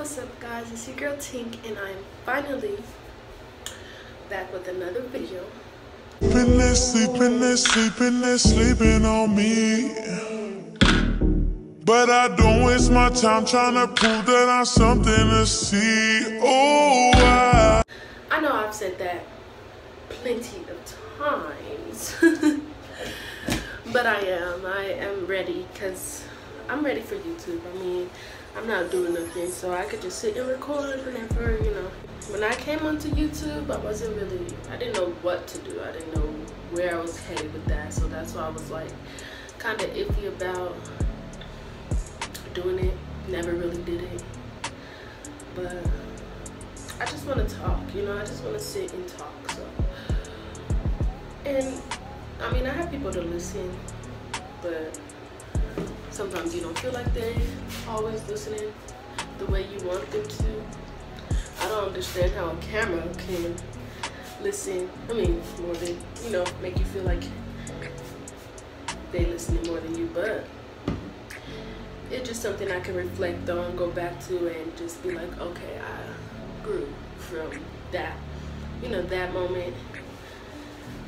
what's up guys, it's your girl Tink and I'm finally back with another video. Sleeping on me. But I don't waste my time trying to prove that I'm something to see. Oh, I know I've said that plenty of times. But I am ready because I'm ready for YouTube. I mean, I'm not doing nothing, so I could just sit and record whenever, you know. When I came onto YouTube, I didn't know what to do. I didn't know where I was headed with that, so that's why I was like kind of iffy about doing it. Never really did it, but I just want to talk, you know. I just want to sit and talk. So, and I mean, I have people to listen, but sometimes you don't feel like they're always listening the way you want them to. I don't understand how a camera can listen, I mean, more than, you know, make you feel like they listening more than you, but it's just something I can reflect on, go back to, and just be like, okay, I grew from that, you know, that moment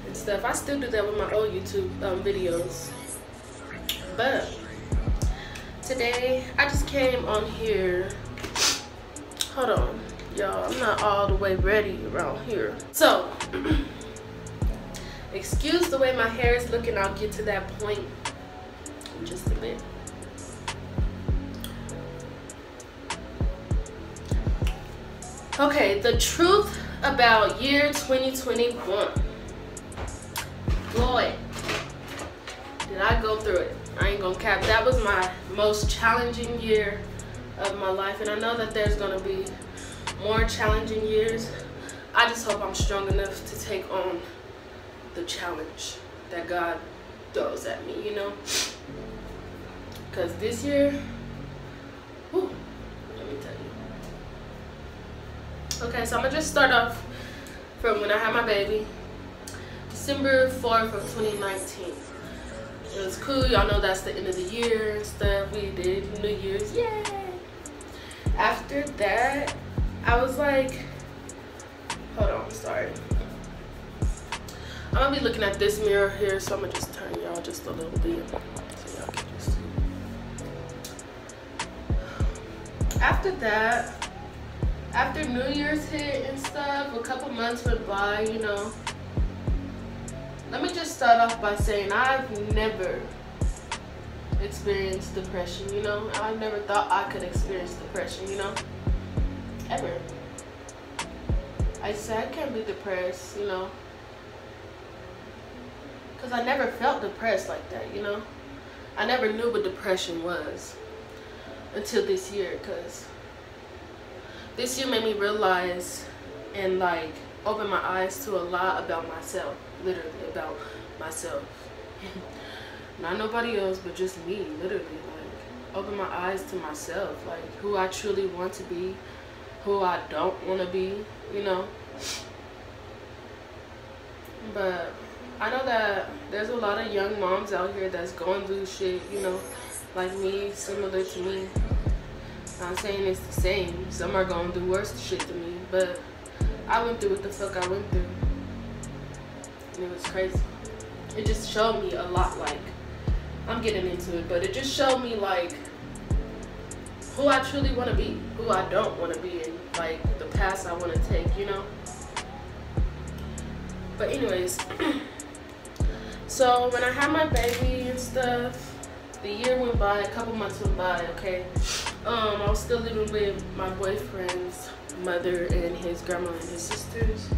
and stuff. I still do that with my old YouTube videos, but today I just came on here. Hold on, y'all, I'm not all the way ready around here. So, excuse the way my hair is looking. I'll get to that point in just a bit. Okay, the truth about year 2021. Boy, did I go through it. I ain't gonna cap. That was my most challenging year of my life, and I know that there's gonna be more challenging years. I just hope I'm strong enough to take on the challenge that God throws at me, you know? Because this year, whew, let me tell you. Okay, so I'm gonna just start off from when I had my baby, December 4th of 2019. It was cool, y'all know that's the end of the year and stuff. We did New Year's, yay! After that, I was like, hold on, sorry. I'm gonna be looking at this mirror here, so I'm gonna just turn y'all just a little bit so y'all can just see. After that, after New Year's hit and stuff, a couple months went by, you know. Let me just start off by saying I've never experienced depression, you know. I never thought I could experience depression, you know, ever. I said I can't be depressed, you know, because I never felt depressed like that, you know. I never knew what depression was until this year, because this year made me realize and like open my eyes to a lot about myself, literally about myself. Not nobody else, but just me, literally. Like, open my eyes to myself, like who I truly want to be, who I don't want to be, you know. But I know that there's a lot of young moms out here that's going through shit, you know, like me, similar to me. I'm saying it's the same. Some are going through worse shit than me, but I went through what the fuck I went through, and it was crazy. It just showed me a lot, like, I'm getting into it, but it just showed me like who I truly want to be, who I don't want to be, and like the path I want to take, you know. But anyways, so when I had my baby and stuff, the year went by, a couple months went by, okay. I was still living with my boyfriend's mother and his grandma and his sisters,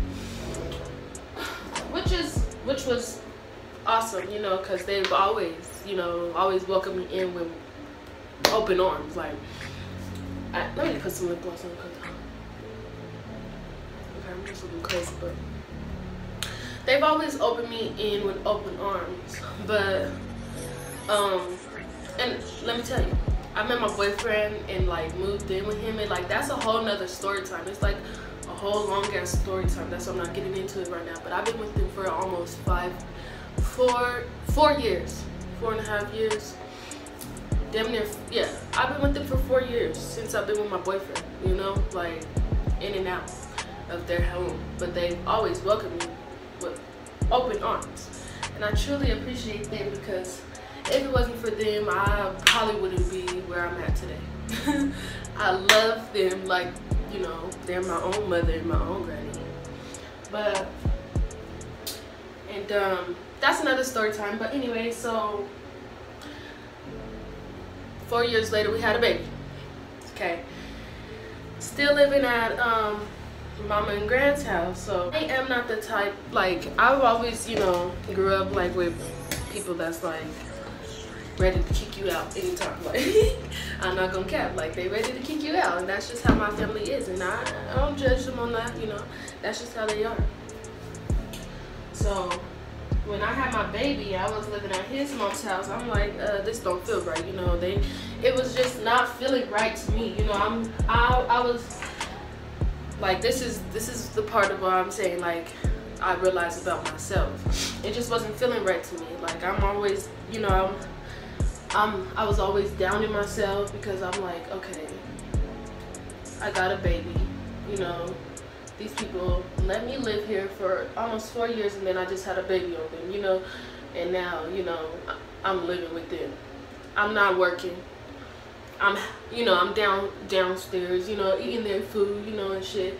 which was awesome, you know, because they've always, you know, always welcomed me in with open arms. Like, let me put some lip gloss on, because okay, I'm just looking crazy, but they've always opened me in with open arms. But and let me tell you, I met my boyfriend and like moved in with him, and like that's a whole nother story time. It's like a whole long ass story time. That's why I'm not getting into it right now. But I've been with him for almost 4 years, 4.5 years. damn near, yeah, I've been with them for 4 years since I've been with my boyfriend, you know, like in and out of their home, but they've always welcomed me with open arms, and I truly appreciate them, because if it wasn't for them, I probably wouldn't be where I'm at today. I love them like, you know, they're my own mother and my own granny. But, and that's another story time. But anyway, so 4 years later, we had a baby. Okay, still living at Mama and Grand's house. So I am not the type, like, I've always, you know, grew up like with people that's like ready to kick you out anytime. Like, I'm not gonna cap, like, they ready to kick you out, and that's just how my family is, and I don't judge them on that, you know, that's just how they are. So when I had my baby, I was living at his mom's house. I'm like, this don't feel right, you know. It was just not feeling right to me, you know. I was like, this is the part of what I'm saying, like, I realized about myself. It just wasn't feeling right to me. Like, I'm always, you know, I was always down in myself, because I'm like, okay, I got a baby, you know, these people let me live here for almost 4 years, and then I just had a baby on them, you know, and now, you know, I'm living with them. I'm not working. You know, I'm downstairs, you know, eating their food, you know, and shit,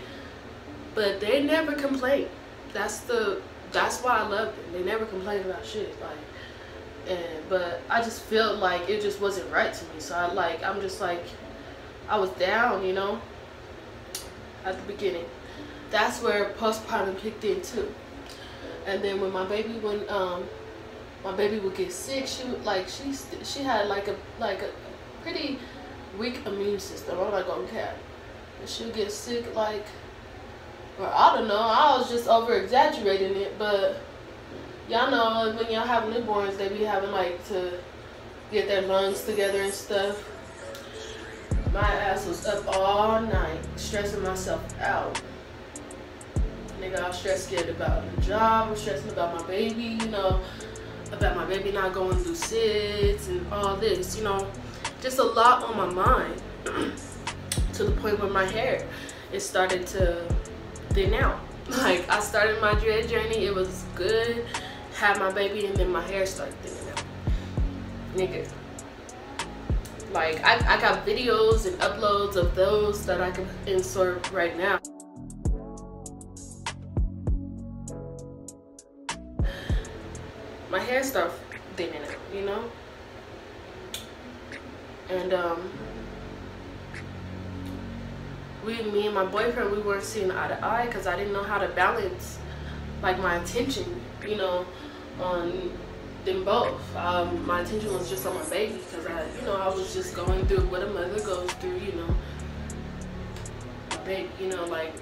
but they never complain. That's why I love them. They never complain about shit, like. But I just felt like it just wasn't right to me. So I'm just like, I was down, you know, at the beginning. That's where postpartum kicked in too. And then when my baby would get sick, she would, like, she had like a pretty weak immune system. I'm not gonna cap. And she would get sick, like, or I don't know, I was just over exaggerating it, but y'all know when y'all have newborns, they be having like to get their lungs together and stuff. My ass was up all night, stressing myself out. Nigga, I was scared about the job, I was stressing about my baby, you know, about my baby not going through SIDS and all this, you know, just a lot on my mind. To the point where my hair, it started to thin out. Like, I started my dread journey, it was good, had my baby, and then my hair started thinning out. Nigga, like, I got videos and uploads of those that I can insert right now. My hair started thinning out, you know, and me and my boyfriend, we weren't seeing eye to eye, because I didn't know how to balance, like, my attention, you know, on them both. My attention was just on my baby, because I was just going through what a mother goes through, you know. My baby, you know, like,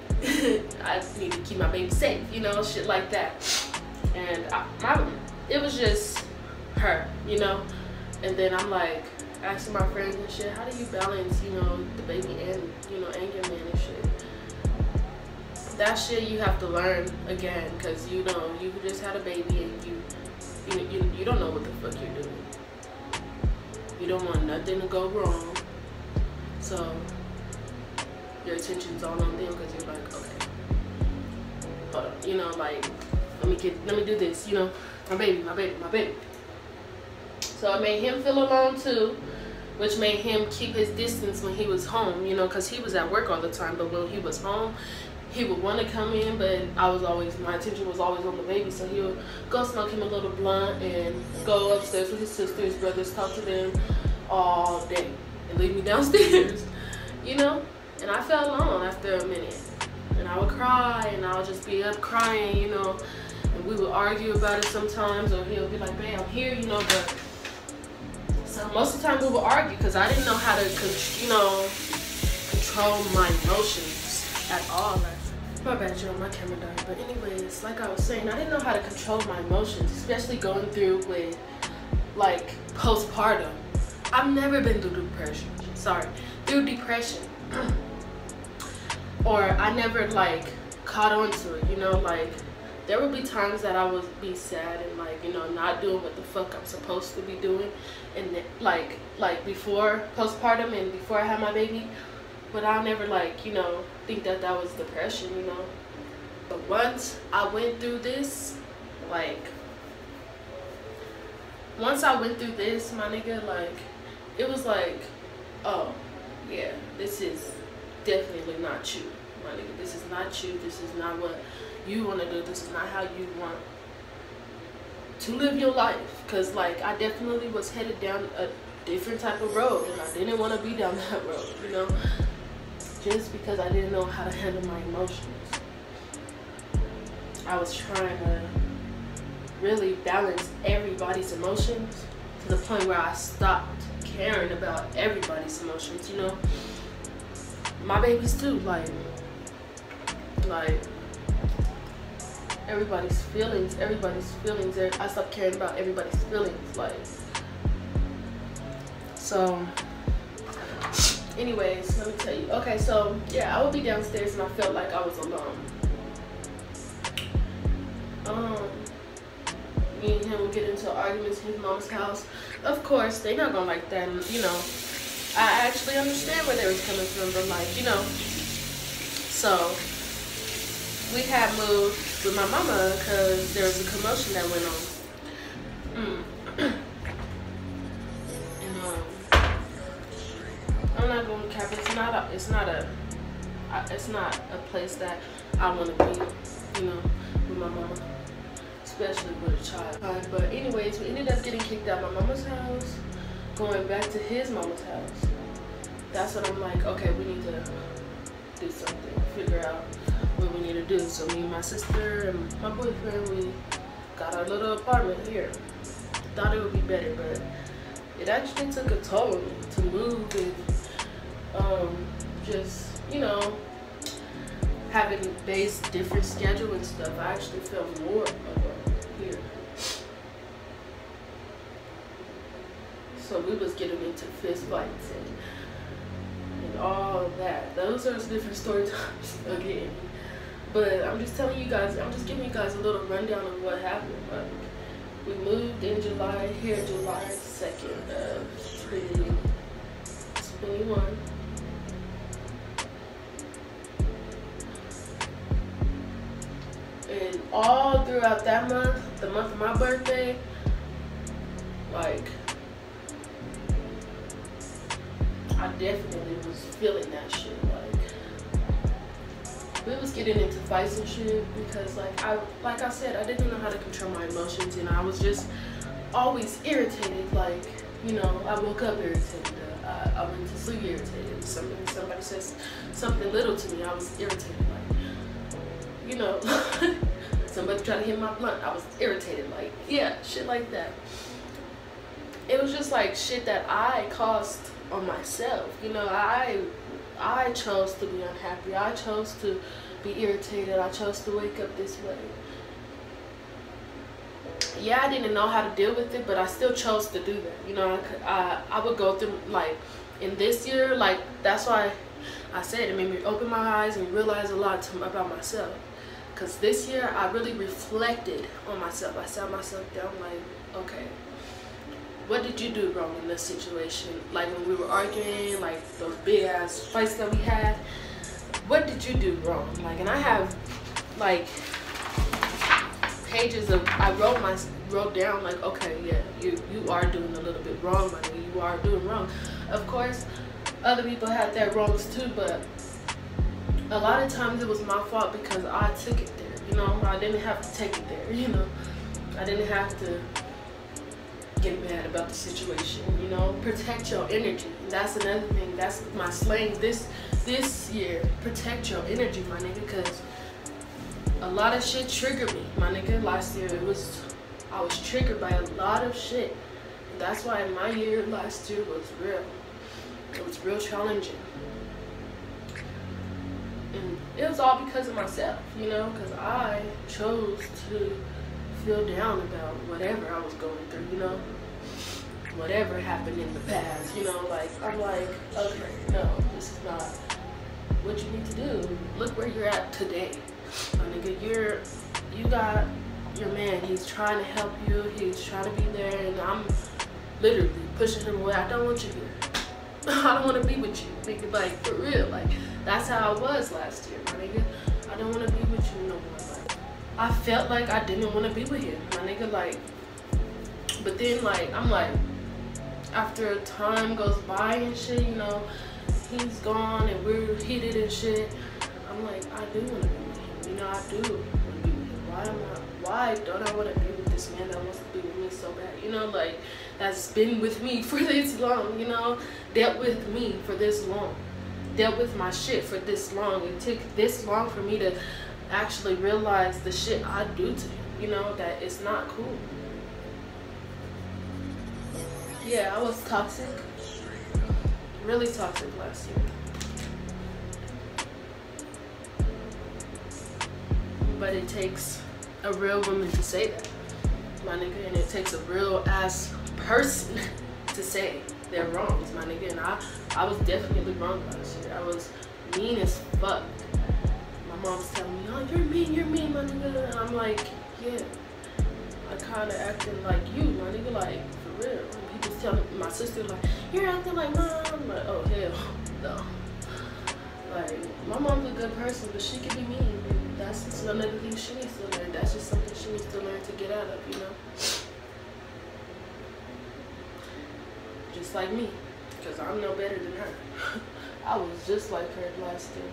I need to keep my baby safe, you know, shit like that. And it was just her, you know. And then I'm like asking my friends and shit, how do you balance, you know, the baby and, you know, and your man and shit? That shit you have to learn again, because, you know, you just had a baby and you don't know what the fuck you're doing. You don't want nothing to go wrong, so your attention's all on them, because you're like, okay, hold on, you know, like, let me do this, you know, my baby. So it made him feel alone too, which made him keep his distance when he was home, you know, because he was at work all the time. But when he was home, he would want to come in, but my attention was always on the baby. So he would go smoke him a little blunt and go upstairs with his sisters, brothers, talk to them all day, and leave me downstairs, you know. And I felt alone after a minute, and I would cry, and I would just be up crying, you know. And we would argue about it sometimes, or he'll be like, babe, I'm here, you know. But so most of the time we would argue, because I didn't know how to, you know, control my emotions at all. My bad, y'all, my camera died. But anyways, like I was saying, I didn't know how to control my emotions, especially going through with, like, postpartum. I've never been through depression. Or I never, like, caught on to it, you know, like, there would be times that I would be sad and like, you know, not doing what the fuck I'm supposed to be doing, and then, like before postpartum and before I had my baby. But I'll never, like, you know, think that that was depression, you know. But once I went through this, like, once I went through this, my nigga, like, it was like, oh, yeah, this is definitely not you, my nigga. This is not you. This is not what you want to do. This is not how you want to live your life. Because, like, I definitely was headed down a different type of road, and I didn't want to be down that road, you know, just because I didn't know how to handle my emotions. I was trying to really balance everybody's emotions to the point where I stopped caring about everybody's emotions, you know. My babies too, like everybody's feelings. I stopped caring about everybody's feelings, like. So anyways, let me tell you. Okay, so yeah, I would be downstairs and I felt like I was alone. Me and him would get into arguments in his mom's house. Of course, they're not gonna like that, you know. I actually understand where they was coming from, but like, you know. So we had moved with my mama because there was a commotion that went on. I'm not going to cap. It's not a place that I want to be, you know, with my mama, especially with a child. But anyways, we ended up getting kicked out of my mama's house, going back to his mama's house. That's when I'm like, okay, we need to do something, figure out what we need to do. So me and my sister and my boyfriend, we got our little apartment here. Thought it would be better, but it actually took a toll on me to move and just, you know, having Bay's different schedule and stuff. I actually felt more alone here. So we was getting into fist fights and all of that. Those are different story times again. But I'm just telling you guys, I'm just giving you guys a little rundown of what happened. Like, we moved in July 2nd of 2021. And all throughout that month, the month of my birthday, like, I definitely was feeling that shit. Like, we was getting into fights and shit because, like I said, I didn't know how to control my emotions, and I was just always irritated. Like, you know, I woke up irritated. I went to sleep irritated. Somebody says something little to me, I was irritated. Like, you know, somebody tried to hit my blunt, I was irritated. Like, yeah, shit like that. It was just like shit that I caused on myself. You know, I chose to be unhappy. I chose to be irritated. I chose to wake up this way. Yeah, I didn't know how to deal with it, but I still chose to do that. You know, I would go through, like, in this year, like, that's why I said it made me open my eyes and realize a lot about myself. Because this year, I really reflected on myself. I sat myself down like, okay, what did you do wrong in this situation? Like, when we were arguing, like, those big ass fights that we had, what did you do wrong? Like, and I have, like, pages of, I wrote down, like, okay, yeah, you are doing a little bit wrong, like, you are doing wrong. Of course, other people had their wrongs too, but a lot of times it was my fault because I took it there, you know. I didn't have to take it there, you know. I didn't have to get mad about the situation, you know. Protect your energy. That's another thing. That's my slang this year. Protect your energy, my nigga, because a lot of shit triggered me, my nigga. Last year, I was triggered by a lot of shit. That's why my year last year was real. It was real challenging. And it was all because of myself, you know, because I chose to feel down about whatever I was going through, you know, whatever happened in the past, you know. Like, I'm like, okay, no, this is not what you need to do. Look where you're at today, my nigga. you got your man, he's trying to help you, he's trying to be there, and I'm literally pushing him away. I don't want you here. I don't want to be with you, nigga. Like, for real. Like, that's how I was last year, my nigga. I don't want to be with you no more. Like, I felt like I didn't want to be with him, my nigga. Like, but then, like, I'm like, after time goes by and shit, you know, he's gone and we're heated and shit. I'm like, I do want to be with him. You know, I do want to be with him. Why don't I want to be with this man that wants to be with me so bad? You know, like, that's been with me for this long, you know, dealt with me for this long, dealt with my shit for this long. It took this long for me to actually realize the shit I do to him, you know, that it's not cool. Yeah, I was toxic, really toxic last year. But it takes a real woman to say that, my nigga, and it takes a real ass person to say their wrongs, my nigga. And I was definitely wrong last year. I was mean as fuck. My mom's telling me, oh, you're mean, my nigga. And I'm like, yeah, I kind of acting like you, my nigga, like, for real. And people's telling my sister, like, you're acting like mom. I'm like, oh, hell no. Like, my mom's a good person, but she can be mean. And that's another thing she needs to learn. That's just something she needs to learn to get out of, you know? Just like me, because I'm no better than her. I was just like her last year.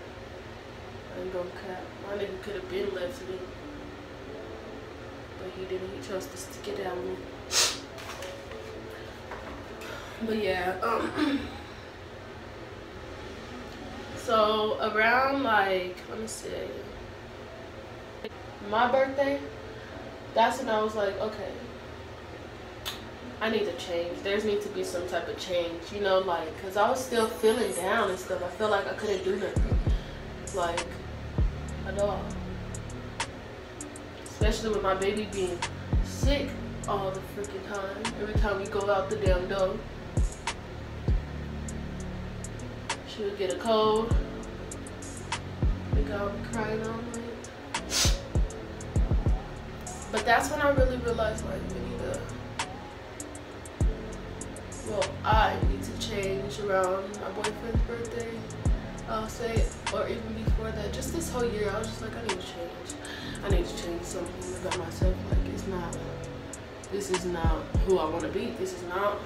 I ain't gonna cap. My nigga could have been left me, but he didn't. He chose to stick it out with me. But yeah, so around, like, let me see, my birthday, that's when I was like, okay, I need to change. There's need to be some type of change, you know, like, because I was still feeling down and stuff. I felt like I couldn't do nothing, like, at all. Especially with my baby being sick all the freaking time. Every time we go out the damn door, she would get a cold. Like, I would be crying all night. But that's when I really realized, like, we need to, well, I need to change around my boyfriend's birthday, I'll say, or even before that. Just this whole year, I was just like, I need to change. I need to change something about myself. Like, this is not who I want to be. This is not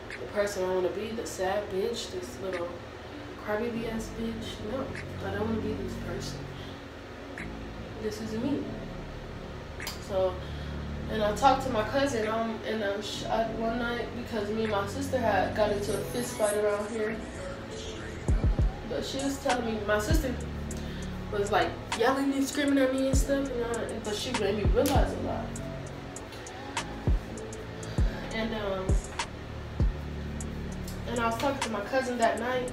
the person I want to be, the sad bitch, this little crybaby ass bitch. No, I don't want to be this person. This is me. So, and I talked to my cousin one night, because me and my sister had got into a fist fight around here. But she was telling me, my sister was like yelling and screaming at me and stuff, you know, but she made me realize a lot. And I was talking to my cousin that night.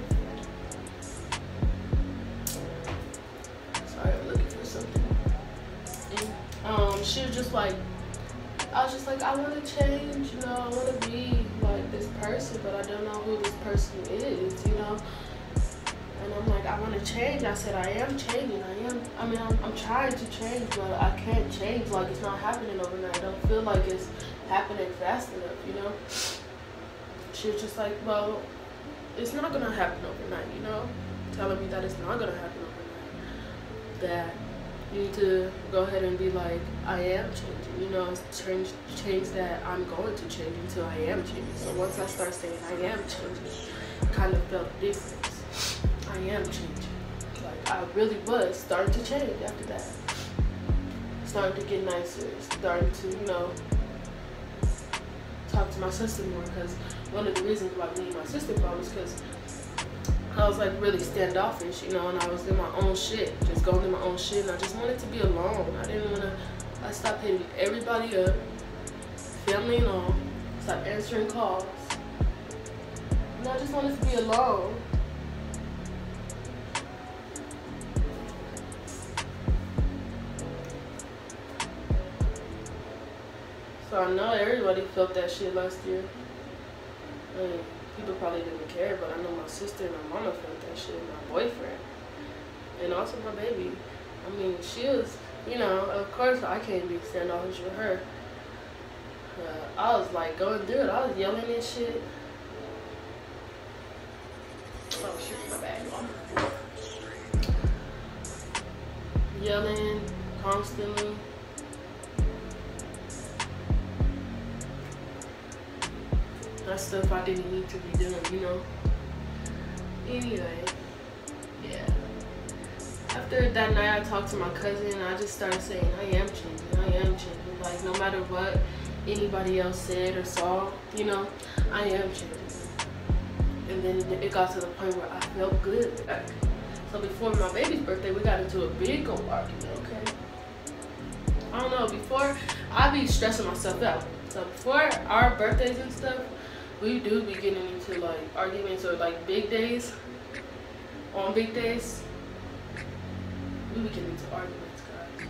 Sorry, I'm looking for something. And she was just like, I was just like, I want to change, you know, I want to be like this person, but I don't know who this person is, you know. And I'm like, I want to change. I said, I am changing. I'm trying to change, but I can't change. Like, it's not happening overnight. I don't feel like it's happening fast enough, you know. She was just like, well, it's not going to happen overnight, you know. Telling me that it's not going to happen overnight. That you need to go ahead and be like, I am changing, you know, change that I'm going to change until I am changing. So once I start saying I am changing, I kind of felt a difference. I am changing. Like, I really was starting to change after that. Starting to get nicer, starting to, you know, talk to my sister more, because one of the reasons why me and my sister fought was because I was like really standoffish, you know, and I was in my own shit, just going in my own shit, and I just wanted to be alone. I stopped hitting everybody up, family and all, stopped answering calls, and I just wanted to be alone. So I know everybody felt that shit last year. I mean, people probably didn't care, but I know my sister and my mama felt that shit, my boyfriend, and also my baby. I mean, she was you know, of course I can't be standoffish with her. I was like going through it. I was yelling and shit. Oh shit, my bad. Yelling constantly. That's stuff I didn't need to be doing, you know. Anyway, yeah. After that night, I talked to my cousin and I just started saying, I am changing. Like, no matter what anybody else said or saw, you know, I am changing. And then it got to the point where I felt good. So before my baby's birthday, we got into a big old argument, okay? I don't know, before, I be stressing myself out. So before our birthdays and stuff, we do be getting into like arguments or like big days. On big days, we be getting into arguments, guys.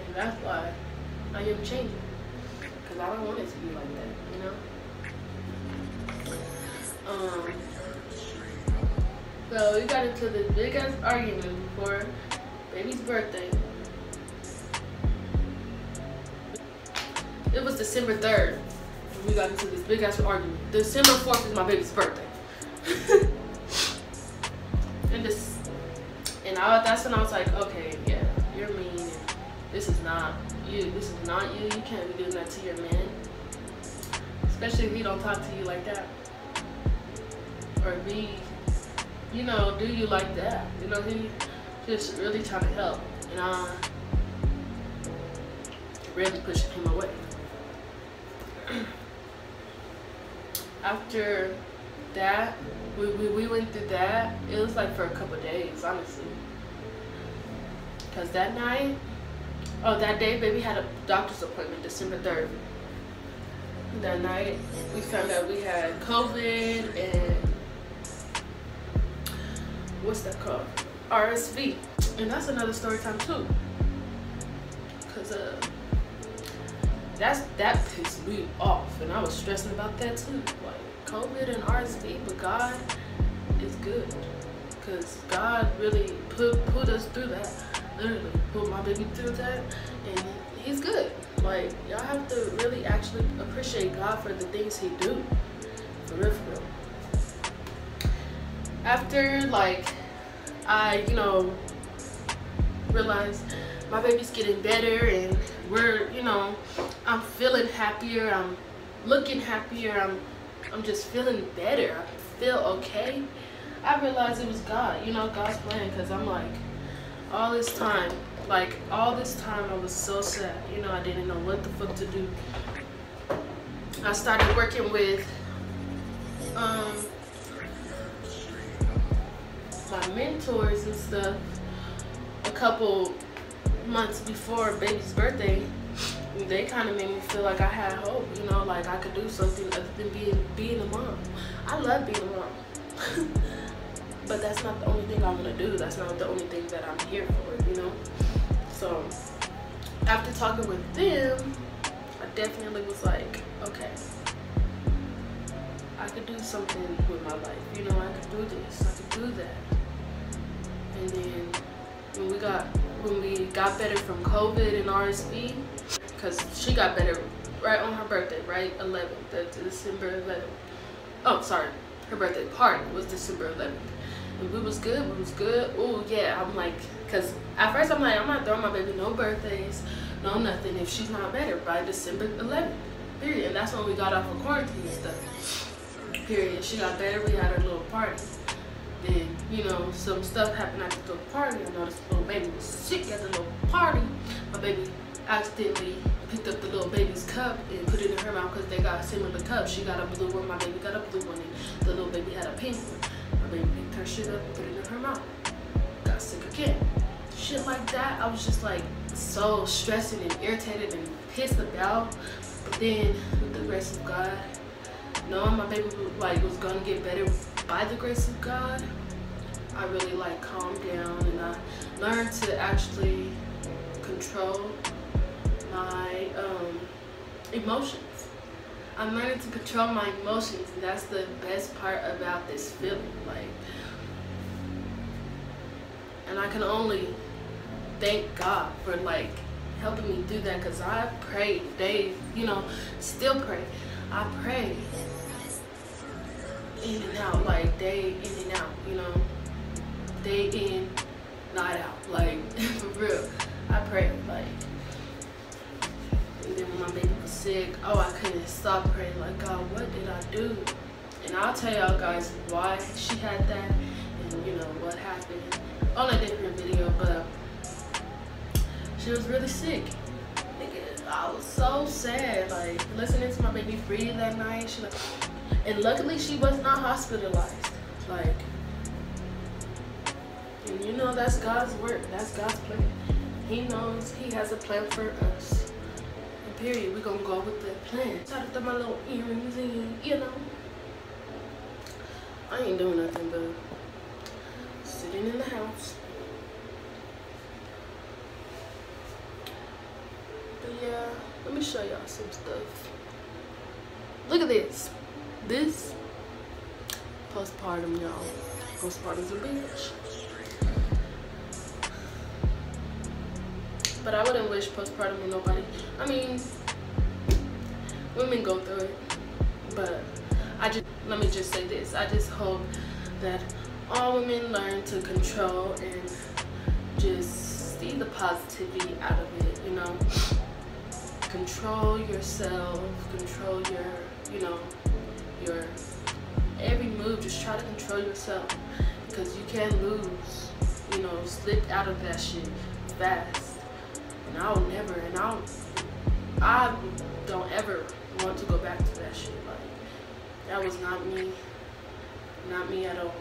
And that's why I am changing. Because I don't want it to be like that, you know? So we got into this big ass argument before baby's birthday. It was December 3rd. We got into this big ass argument. December 4th is my baby's birthday. That's when I was like, okay, yeah, you're mean. And this is not you. This is not you. You can't be doing that to your man. Especially if he don't talk to you like that. Or be, you know, do you like that? You know, he just really trying to help. And I really pushing him away. After that, we went through that. It was like for a couple of days, honestly. Because that night, that day, baby had a doctor's appointment, December 3rd. That night, we found out we had COVID and what's that called? RSV. And that's another story time too. Because that pissed me off, and I was stressing about that too. Like COVID and RSV, but God is good. Because God really put us through that. Literally put my baby through that, and he's good. Like, y'all have to really actually appreciate God for the things he do. For real, for real. After, like, I, you know, realized my baby's getting better and we're, you know, I'm feeling happier, I'm looking happier, I'm just feeling better, I feel okay. I realized it was God, you know, God's plan, because I'm like, all this time I was so sad, you know, I didn't know what the fuck to do. I started working with my mentors and stuff a couple months before baby's birthday. They kind of made me feel like I had hope, you know, like I could do something other than being a mom. I love being a mom. But that's not the only thing I want to do. That's not the only thing that I'm here for, you know? So, after talking with them, I definitely was like, okay, I could do something with my life. You know, I could do this, I could do that. And then, when we got better from COVID and RSV, because she got better right on her birthday, right? 11th, December 11th. Oh, sorry. Her birthday party was December 11th. And we was good. Oh yeah, I'm like, cause at first I'm like, I'm not throwing my baby no birthdays, no nothing if she's not better by December 11th, period. And that's when we got off of quarantine and stuff, period. She got better, we had our little party. Then, you know, some stuff happened at the little party. I noticed the little baby was sick at the little party. My baby accidentally picked up the little baby's cup and put it in her mouth because they got similar cups. She got a blue one, my baby got a blue one, and the little baby had a pink one. My baby picked her shit up and put it in her mouth. Got sick again. Shit like that, I was just like so stressing and irritated and pissed about. But then, with the grace of God, knowing my baby was gonna get better by the grace of God, I really like calmed down and I learned to actually control my emotions. I'm learning to control my emotions, and that's the best part about this feeling. Like, and I can only thank God for like helping me do that, because I prayed days, you know, still pray. I pray in and out, like day in and out, you know, day in, night out, like for real. I prayed, like, and then when my baby was sick, oh, I couldn't stop praying, like, God, what did I do? And I'll tell y'all guys why she had that, and you know what happened on a different video, but she was really sick. I was so sad, like listening to my baby breathe that night. She like, and luckily she was not hospitalized. Like, and you know that's God's work. That's God's plan. He knows He has a plan for us. And period. We're gonna go with that plan. Try to throw my little earrings in, you know. I ain't doing nothing but sitting in the house. Yeah, let me show y'all some stuff. Look at this. This postpartum, y'all. Postpartum's a bitch. But I wouldn't wish postpartum on nobody. I mean, women go through it. But let me just say this. I just hope that all women learn to control and just see the positivity out of it, you know. Control yourself, control your, you know, your every move. Just try to control yourself, because you can lose, you know, slip out of that shit fast. And I don't ever want to go back to that shit. Like, that was not me at all.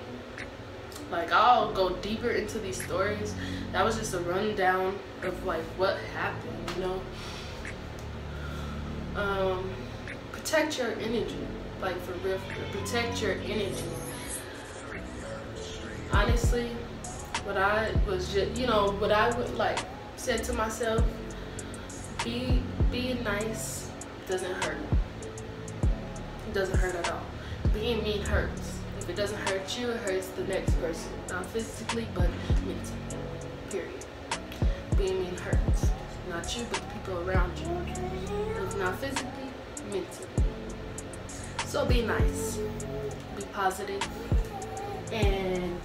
Like, I'll go deeper into these stories. That was just a rundown of like what happened, you know. Protect your energy, like for real, protect your energy. Honestly, what I was just, you know, what I would like said to myself, being nice doesn't hurt. It doesn't hurt at all. Being mean hurts. If it doesn't hurt you, it hurts the next person. Not physically, but mentally. Period. Being mean hurts. Not you, but the people around you. If not physically, mentally. So be nice. Be positive. And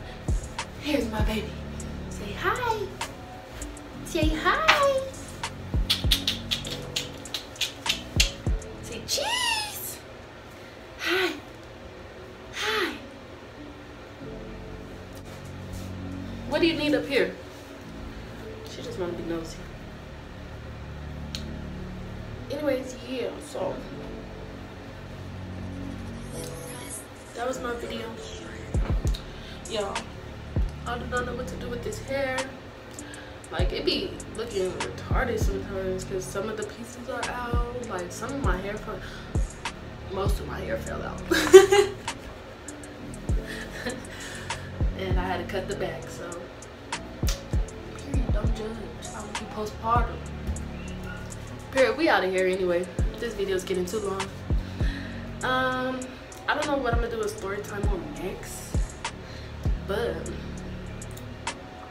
here's my baby. Say hi. Say hi. Say cheese. Hi. Hi. What do you need up here? She just want to be nosy. Anyways, yeah, so that was my video. Y'all, I do not know what to do with this hair. Like, it be looking retarded sometimes because some of the pieces are out. Like, some of my hair most of my hair fell out. And I had to cut the back, so period, don't judge. I will be postpartum. Period, we out of here anyway. This video is getting too long. I don't know what I'm gonna do a story time on next, but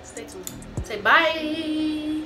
stay tuned. Say bye.